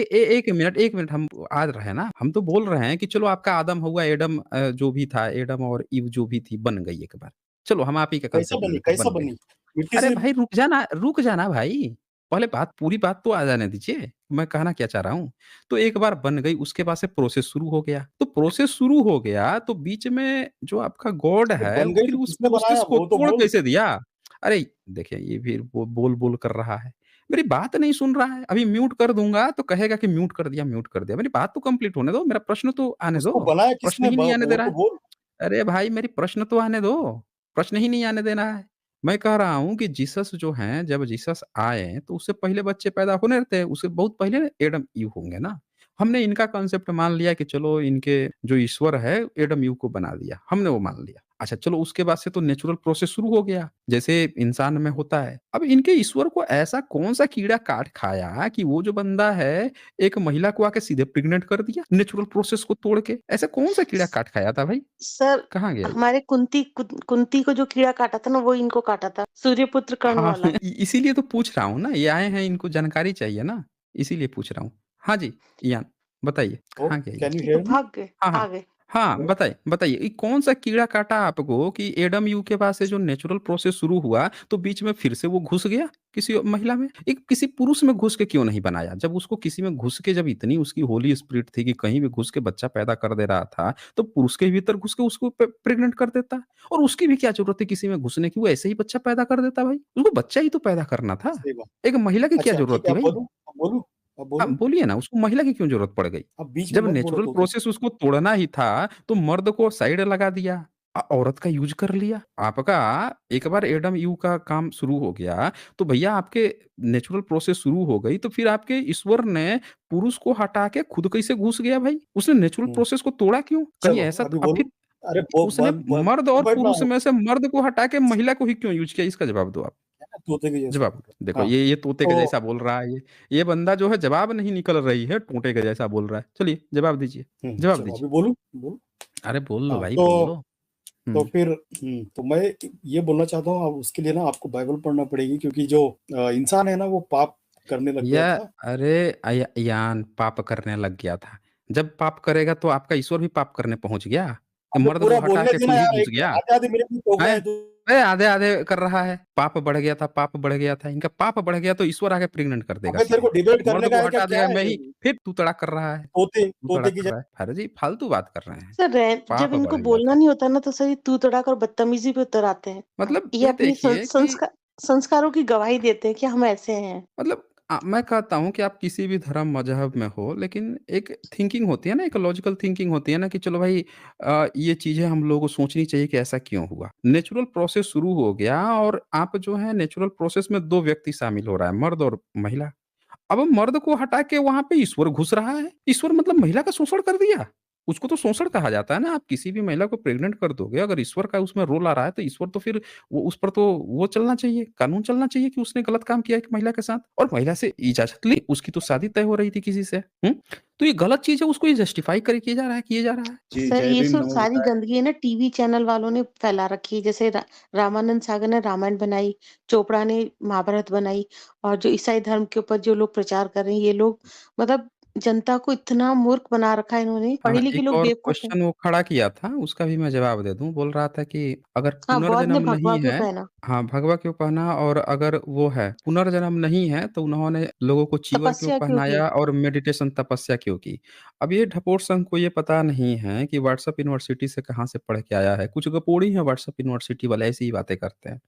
1 मिनट हम आ रहे हैं ना, हम तो बोल रहे हैं कि चलो आपका आदम हुआ, एडम जो भी था, एडम और ईव जो भी थी बन गई एक बार। चलो हम आप ही का कैसा कांसेप्ट ले बनी? लेते हैं, कैसा बन गई। बनी? मिट्टी अरे से। भाई रुक जाना भाई। पहले पूरी बात तो आ जाने दीजिए। मैं कहना क्या चाह रहा हूँ। तो एक बार बन गई, उसके बाद से प्रोसेस शुरू हो गया। तो प्रोसेस शुरू हो गया तो बीच में जो आपका गॉड तो है, बन गई फिर तो उस किसने प्रोसेस बनाया को वो तो तोड़ बोल। कैसे दिया? अरे देखिए, ये फिर वो बोल-बोल कर रहा है। मेरी बात नहीं सुन रहा है। अभी म्यूट कर दूँगा तो कहेगा कि म्यूट कर दिया, म्यूट कर दिया। मेरी बात तो कंप्लीट होने दो, मेरा प्रश्न तो आने दो। उसको बनाया प्रश्न किसने? ही नहीं आने दे वो रहा तो है। बोल। अरे भाई, मेरी प्रश्न तो आने दो। प्रश्न ही नहीं आने देना है। मैं कह रहा हूँ कि जीसस जो हैं, जब जीसस आए तो उससे पहले बच्चे पैदा होने थे, उससे बहुत पहले एडम ईव होंगे ना। हमने इनका कांसेप्ट मान लिया कि चलो इनके जो ईश्वर है एडम ईव को बना दिया, हमने वो मान लिया। अच्छा चलो, उसके बाद से तो नेचुरल प्रोसेस शुरू हो गया, जैसे इंसान में होता है। अब इनके ईश्वर को ऐसा कौन-सा कीड़ा काट खाया कि वो जो बंदा है, एक महिला को आके सीधे प्रेग्नेंट कर दिया, नेचुरल प्रोसेस को तोड़ के? ऐसा कौन-सा कीड़ा काट खाया था भाई? सर कहाँ गया ये? हमारे कुंती को जो कीड़ा काटा था ना वो इनको काटा था, सूर्यपुत्र कर्ण हाँ, वाला। इसीलिए तो पूछ रहा हूँ ना, ये आए हैं, इनको जानकारी चाहिए ना, इसीलिए पूछ रहा हूँ। हाँ जी, इयान बताइए, ओ, कहाँ गया ये? कैन यू ये तो हियर मी? भाग गए, हाँ, आ हाँ। गए। हाँ, बताइए ये कौन-सा कीड़ा काटा आपको कि एडम ईव के बाद से जो नेचुरल प्रोसेस शुरू हुआ, तो बीच में फिर से वो घुस गया किसी महिला में? एक किसी पुरुष में घुस के क्यों नहीं बनाया? जब उसको किसी में घुस के, जब इतनी उसकी होली स्पिरिट थी कि कहीं भी घुस के बच्चा पैदा कर दे रहा था, तो पुरुष के भीतर घुस के उसको प्रेग्नेंट कर देता। और उसकी भी क्या ज़रूरत है किसी में घुसने की? वो ऐसे ही बच्चा पैदा कर देता भाई। उसको बच्चा ही तो पैदा करना था। सही बात। एक महिला की क्या अच्छा ज़रूरत ठीक है, थी अब भाई? बोलूँ? अब बोलूँ? अब हाँ, बोलूँ? बोलिए ना, उसको महिला की क्यों ज़रूरत पड़ गई? अब बीच में जब मत बोलो नेचुरल तोते। प्रोसेस उसको तोड़ना ही था, तो मर्द को साइड लगा दिया, औरत का यूज़ कर लिया। आपका एक बार एडम ईव का काम शुरू हो गया, तो भैया आपके नेचुरल प्रोसेस शुरू हो गई, तो फिर आपके ईश्वर ने पुरुष को हटा के खुद कैसे घुस गया भाई? उसने नेचुरल हुँ, प्रोसेस को तोड़ा क्यों? कहीं चलो ऐसा अभी अब बोलूँ? फिर अरे वो उसने मर्द और बैठना पुरुष हो, में से मर्द को हटा के महिला को ही क्यों यूज़ किया? इसका जवाब दो आप। तोते के जैसा जवाब बोल रहा देखो, हूँ। हाँ, ये तोते के तो जैसा बोल रहा है ये। ये बंदा जो है जवाब नहीं निकल रही है, टोंटे के जैसा बोल रहा है। चलिए जवाब दीजिए, जवाब चलो दीजिए। अभी बोलूँ? बोलूँ? अरे बोल लो हाँ, भाई, बोल तो लो। तो हुँ। फिर तो मैं ये बोलना चाहता हूँ, अब उसके लिए ना आपको बाइबल पढ़ना पड़ेगी, क्योंकि जो इंसान है ना वो पाप करने लग गया या था। अरे यान पाप करने लग गया था। जब पाप करेगा तो आपका ईश्वर भी पाप करने पहुँच गया? अबे मर्द पूरा को हटा बोलने के देना खुद ही यार, घुस एक गया। आधे-आधे मिनट में टोक रहा हैं? है तू। अरे आधे-आधे कर रहा है। पाप बढ़ गया था, पाप बढ़ गया था। इनका पाप बढ़ गया तो ईश्वर आके प्रेग्नेंट कर देगा अबे तेरे सीधे। को डिबेट मर्द करने का को है क्या? हटा क्या देगा मैं है? ही, फिर तू तड़ाक कर रहा है, तोते तू तोते तड़ाक की कर रहा है। अरे जी, फालतू बात कर रहे हैं। सर जब पाप इनको बढ़ गया बोलना था। नहीं होता ना तो सर ये तू तड़ाक और बदतमीजी पे उतर आते हैं। मतलब ये ये अपनी देखिए कि संस्कारों की गवाही देते हैं कि हम ऐसे हैं। मतलब मैं कहता हूँ कि आप किसी भी धर्म मज़हब में हो, लेकिन एक थिंकिंग होती है ना, एक लॉजिकल थिंकिंग होती है ना कि चलो भाई ये चीज़ें हम लोगों को सोचनी चाहिए कि ऐसा क्यों हुआ? नेचुरल प्रोसेस शुरू हो गया और आप जो है नेचुरल प्रोसेस में 2 व्यक्ति शामिल हो रहा है, मर्द और महिला। अब मर्द को हटा के वहाँ पे ईश्वर घुस रहा है। ईश्वर मतलब महिला का शोषण कर दिया। उसको तो शोषण कहा जाता है ना, आप किसी भी महिला को प्रेग्नेंट कर दोगे, अगर ईश्वर का उसमें रोल आ रहा है, तो ईश्वर तो फिर वो उस पर तो वो चलना चाहिए, कानून चलना चाहिए कि उसने गलत काम किया एक महिला के साथ और महिला से इजाज़त ली, उसकी तो शादी तय हो रही थी किसी से। तो ये गलत चीज़ है, उसको ये जस्टिफाई करे किया जा रहा है, किए जा रहा है। जी, सर जय ये भीम, सब नमो सारी बुद्धाय। गंदगी है ना टीवी चैनल वालों ने फैला रखी है। जैसे रामानंद सागर ने रामायण बनाई, चोपड़ा ने महाभारत बनाई और जो ईसाई धर्म के ऊपर जो लोग प्रचार कर रहे हैं, ये लोग मतलब जनता को इतना मूर्ख बना रखा है इन्होंने। हाँ, पढ़े लिखे एक लोग और बेवकूफ हैं। क्वेश्चन वो खड़ा किया था, उसका भी मैं जवाब दे दूँ। बोल रहा था कि अगर हाँ, बौद्ध ने पुनर्जन्म भगवा नहीं क्यों है पहना? हाँ, भगवा क्यों पहना और अगर वो है, पुनर्जन्म नहीं है तो उन्होंने लोगों को चीवर क्यों तपस्या क्यों की? पहनाया और मेडिटेशन तपस्या क्यों की? अब ये ढपोर संघ को ये पता नहीं है कि व्हाट्सएप यूनिवर्सिटी से कहाँ से पढ़ के आया है। कुछ गपोड़ी हैं व्हाट्सएप यूनिवर्सिटी वाले, ऐसी ही बातें करते हैं।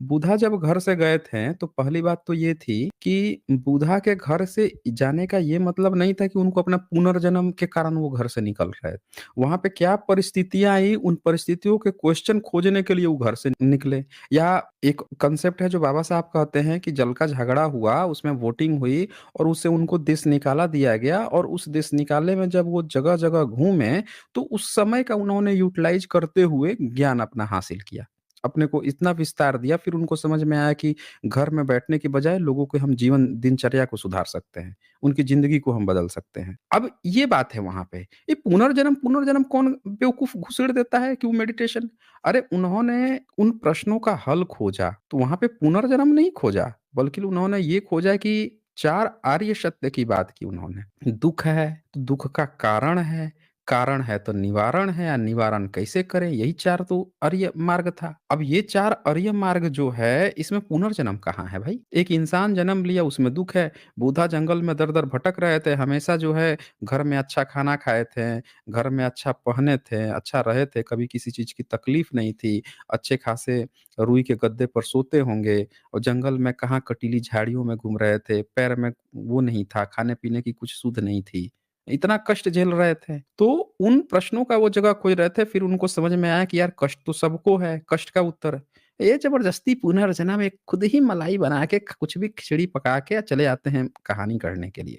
बुधा जब घर से गए थे, तो पहली बात तो ये थी कि बुधा के घर से जाने का ये मतलब नहीं था कि उनको अपना पुनर्जन्म के कारण वो घर से निकल रहे। वहाँ पे क्या परिस्थितियाँ आई, उन परिस्थितियों के क्वेश्चन खोजने के लिए वो घर से निकले। या एक कांसेप्ट है जो बाबा साहब कहते हैं कि जल का झगड़ा हुआ, उसमें वोटिंग हुई और उससे उनको देश निकाला दिया गया और उस देश निकाले में जब वो जगह-जगह घूमे, तो उस समय का उन्होंने यूटिलाइज़ करते हुए ज्ञान अपना हासिल किया। अपने को इतना विस्तार दिया, फिर उनको समझ में आया कि घर में बैठने की बजाय लोगों के हम जीवन दिनचर्या को सुधार सकते हैं, उनकी ज़िंदगी को हम बदल सकते हैं। अब ये बात है वहाँ पे। ये पुनर्जन्म पुनर्जन्म कौन बेवकूफ़ घुसेड़ देता है कि वो मेडिटेशन अरे उन्होंने उन प्रश्नों का हल खोजा, तो वहाँ पे पुनर्जन्म नहीं खोजा, बल्कि उन्होंने ये खोजा कि 4 आर्य सत्य की बात की उन्होंने। दुःख है, तो दुःख का कारण है तो निवारण है या निवारण कैसे करें, यही 4 तो आर्य मार्ग था। अब ये 4 आर्य मार्ग जो है, इसमें पुनर्जन्म कहाँ है भाई? एक इंसान जन्म लिया उसमें दुःख है, बूढ़ा जंगल में दर-दर भटक रहे थे, हमेशा जो है घर में अच्छा खाना खाए थे, घर में अच्छा पहने थे, अच्छा रहे थे, कभी किसी चीज़ की तकलीफ नहीं थी, अच्छे खासे रुई के गद्दे पर सोते होंगे और जंगल में कहाँ कटीली झाड़ियों में घूम रहे थे, पैर में वो नहीं था, खाने-पीने की कुछ सुध नहीं थी। इतना कष्ट झेल रहे थे। तो उन प्रश्नों का वो जगह खोज रहे थे, फिर उनको समझ में आया कि यार कष्ट तो सबको है, कष्ट का उत्तर ये ज़बरदस्ती पुनर्जन्म एक खुद ही मलाई बना के कुछ भी खिचड़ी पका के चले आते हैं कहानी करने के लिए।